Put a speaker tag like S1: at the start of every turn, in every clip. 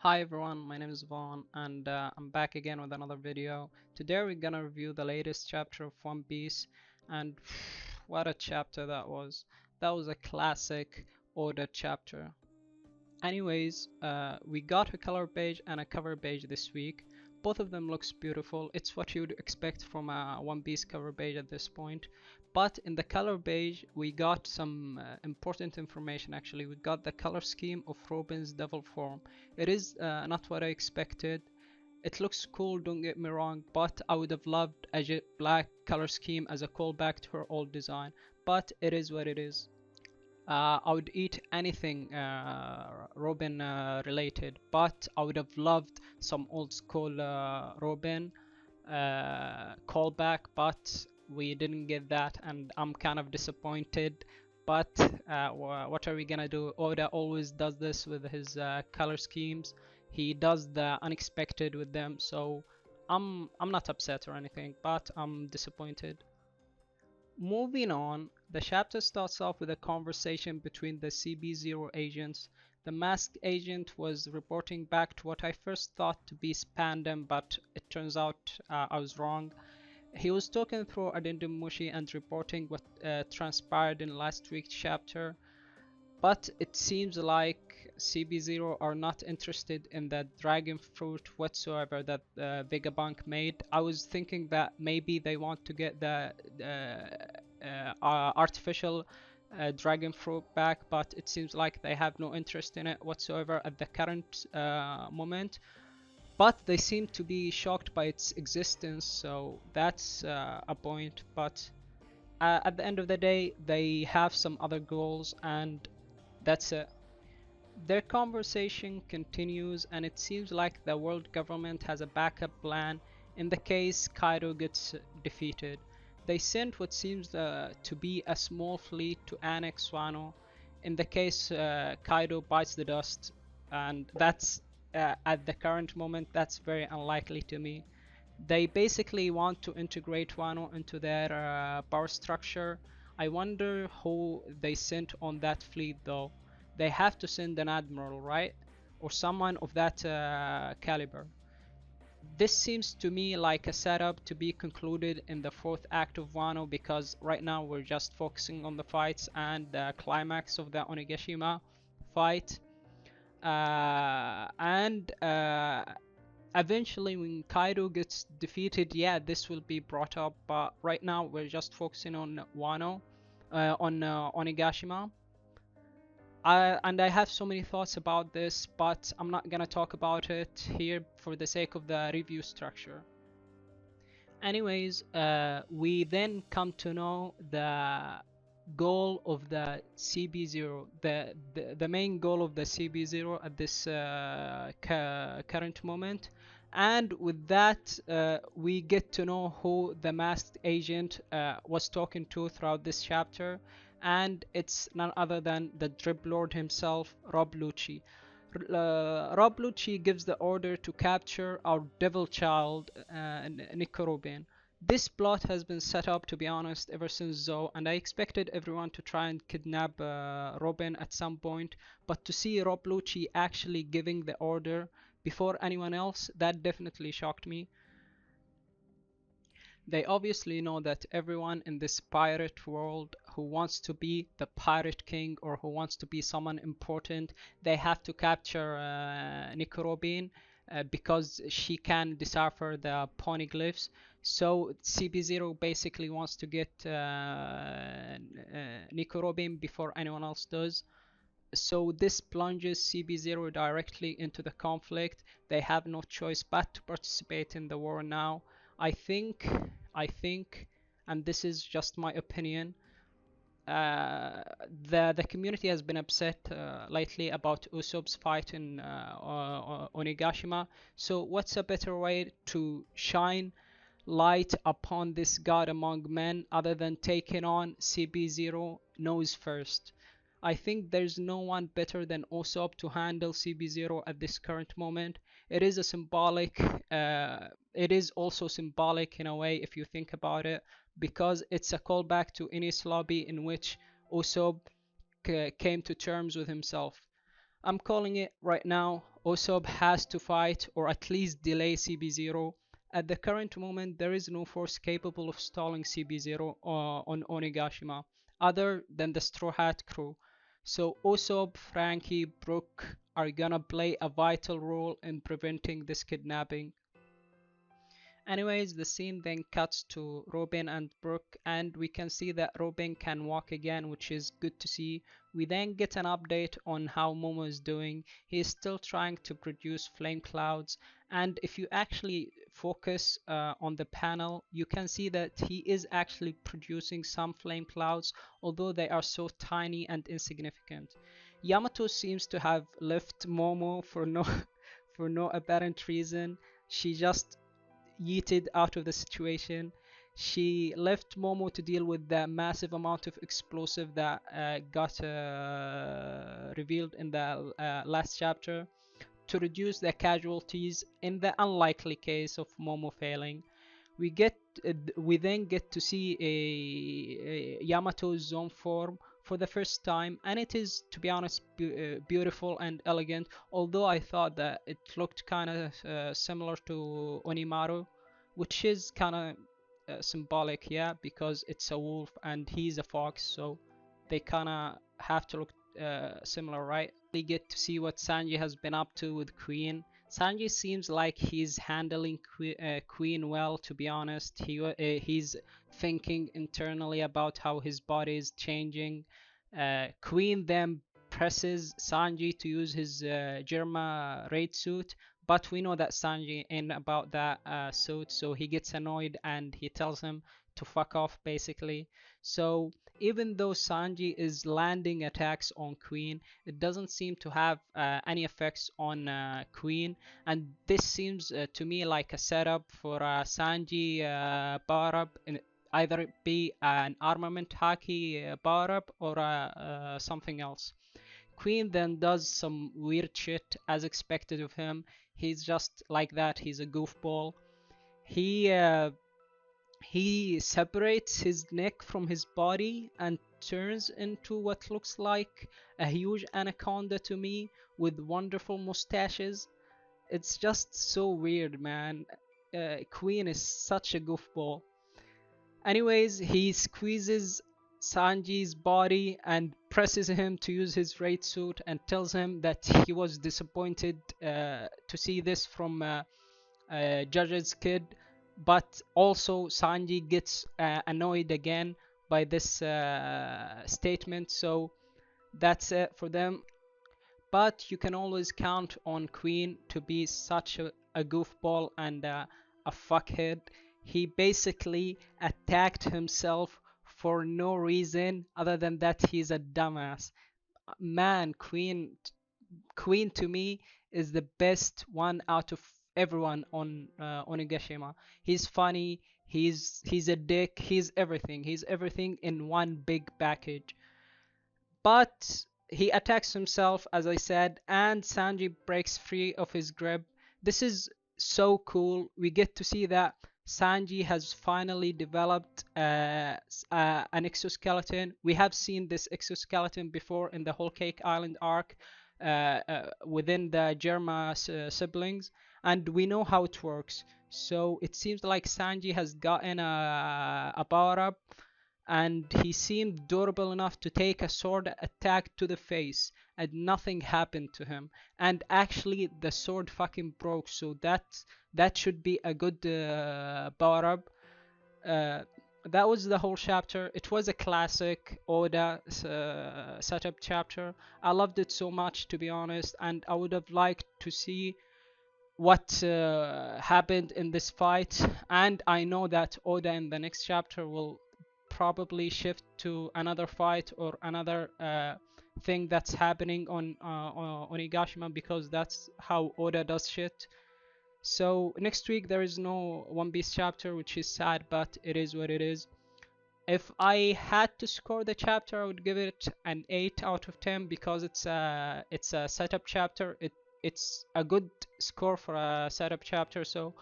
S1: Hi everyone, my name is Vaughn and I'm back again with another video. Today we're gonna review the latest chapter of One Piece and what a chapter that was. That was a classic Oda chapter. Anyways, we got a color page and a cover page this week. Both of them looks beautiful. It's what you'd expect from a One Piece cover page at this point. But in the color page, we got some important information actually. We got the color scheme of Robin's devil form. It is not what I expected. It looks cool, don't get me wrong, but I would have loved a jet black color scheme as a callback to her old design. But it is what it is. I would eat anything Robin related, but I would have loved some old school Robin callback, but we didn't get that, and I'm kind of disappointed. But what are we gonna do? Oda always does this with his color schemes. He does the unexpected with them, so I'm not upset or anything, but I'm disappointed. Moving on, the chapter starts off with a conversation between the CB0 agents. The masked agent was reporting back to what I first thought to be Spandam, but it turns out I was wrong. He was talking through Addendum Mushi and reporting what transpired in last week's chapter, but it seems like CB0 are not interested in the dragon fruit whatsoever that Vegapunk made. I was thinking that maybe they want to get the artificial dragon fruit back, but it seems like they have no interest in it whatsoever at the current moment. But they seem to be shocked by its existence, so that's a point. But at the end of the day, they have some other goals, and that's it. Their conversation continues, and it seems like the world government has a backup plan in the case Kaido gets defeated. They sent what seems to be a small fleet to annex Wano in the case Kaido bites the dust, and that's at the current moment that's very unlikely to me. They basically want to integrate Wano into their power structure. I wonder who they sent on that fleet though. They have to send an admiral, right? Or someone of that caliber. This seems to me like a setup to be concluded in the fourth act of Wano, because right now we're just focusing on the fights and the climax of the Onigashima fight. And eventually when Kaido gets defeated, yeah, this will be brought up, but right now we're just focusing on Wano, on Onigashima. And I have so many thoughts about this, but I'm not gonna talk about it here for the sake of the review structure. Anyways, we then come to know the goal of the CB0, the main goal of the CB0 at this current moment. And with that, we get to know who the masked agent was talking to throughout this chapter, and it's none other than the Drip Lord himself, Rob Lucci. Rob Lucci gives the order to capture our devil child, Nico Robin. This plot has been set up, to be honest, ever since Zoe, and I expected everyone to try and kidnap Robin at some point, but to see Rob Lucci actually giving the order before anyone else, that definitely shocked me. They obviously know that everyone in this pirate world who wants to be the pirate king or who wants to be someone important, they have to capture Nico Robin because she can decipher the poneglyphs. So CB0 basically wants to get Nico Robin before anyone else does. So this plunges CB0 directly into the conflict. They have no choice but to participate in the war now. I think, I think, and this is just my opinion, the community has been upset lately about Usopp's fight in Onigashima. So what's a better way to shine light upon this god among men other than taking on CB0 nose first? I think there's no one better than Usopp to handle CB0 at this current moment. It is a symbolic, it is also symbolic in a way if you think about it, because it's a callback to Enies Lobby in which Usopp came to terms with himself. I'm calling it right now. Usopp has to fight or at least delay CB0. At the current moment, there is no force capable of stalling CB0 on Onigashima other than the Straw Hat crew. So Usopp, Frankie, Brook are gonna play a vital role in preventing this kidnapping. Anyways, the scene then cuts to Robin and Brooke, and we can see that Robin can walk again, which is good to see. We then get an update on how Momo is doing. He is still trying to produce flame clouds, and if you actually focus on the panel, you can see that he is actually producing some flame clouds, although they are so tiny and insignificant. Yamato seems to have left Momo for no for no apparent reason. She just yeeted out of the situation. She left Momo to deal with the massive amount of explosive that got revealed in the last chapter to reduce the casualties in the unlikely case of Momo failing. We get we then get to see a Yamato's zone form for the first time, and it is, to be honest, beautiful and elegant. Although I thought that it looked kind of similar to Onimaru, which is kind of symbolic, yeah, because it's a wolf and he's a fox, so they kind of have to look similar, right? We get to see what Sanji has been up to with Queen. Sanji seems like he's handling Queen well, to be honest. He's thinking internally about how his body is changing. Queen then presses Sanji to use his Germa raid suit, but we know that Sanji ain't about that suit, so he gets annoyed and he tells him to fuck off, basically. So even though Sanji is landing attacks on Queen, it doesn't seem to have any effects on Queen, and this seems to me like a setup for Sanji power up, in either it be an armament haki power up or something else. Queen then does some weird shit as expected of him. He's just like that. He's a goofball. He uh, he separates his neck from his body and turns into what looks like a huge anaconda to me with wonderful mustaches. It's just so weird, man. Queen is such a goofball. Anyways, he squeezes Sanji's body and presses him to use his raid suit and tells him that he was disappointed to see this from Judge's kid, but also Sanji gets annoyed again by this statement, so that's it for them. But you can always count on Queen to be such a goofball and a fuckhead. He basically attacked himself for no reason other than that he's a dumbass. Man, Queen to me is the best one out of everyone on Onigashima. He's funny. He's a dick. He's everything. He's everything in one big package. But he attacks himself, as I said, and Sanji breaks free of his grip. This is so cool. We get to see that Sanji has finally developed an exoskeleton. We have seen this exoskeleton before in the Whole Cake Island arc within the Germa siblings, and we know how it works. So it seems like Sanji has gotten a power up, and he seemed durable enough to take a sword attack to the face and nothing happened to him, and actually the sword fucking broke, so that should be a good power up. That was the whole chapter. It was a classic Oda setup chapter. I loved it so much, to be honest, and I would have liked to see what happened in this fight. And I know that Oda in the next chapter will probably shift to another fight or another thing that's happening on Onigashima, because that's how Oda does shit. So next week there is no One Piece chapter, which is sad, but it is what it is. If I had to score the chapter, I would give it an 8 out of 10 because it's a setup chapter. It's a good score for a setup chapter. So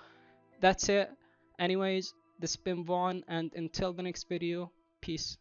S1: that's it. Anyways, this has been Vaughn, and until the next video, peace.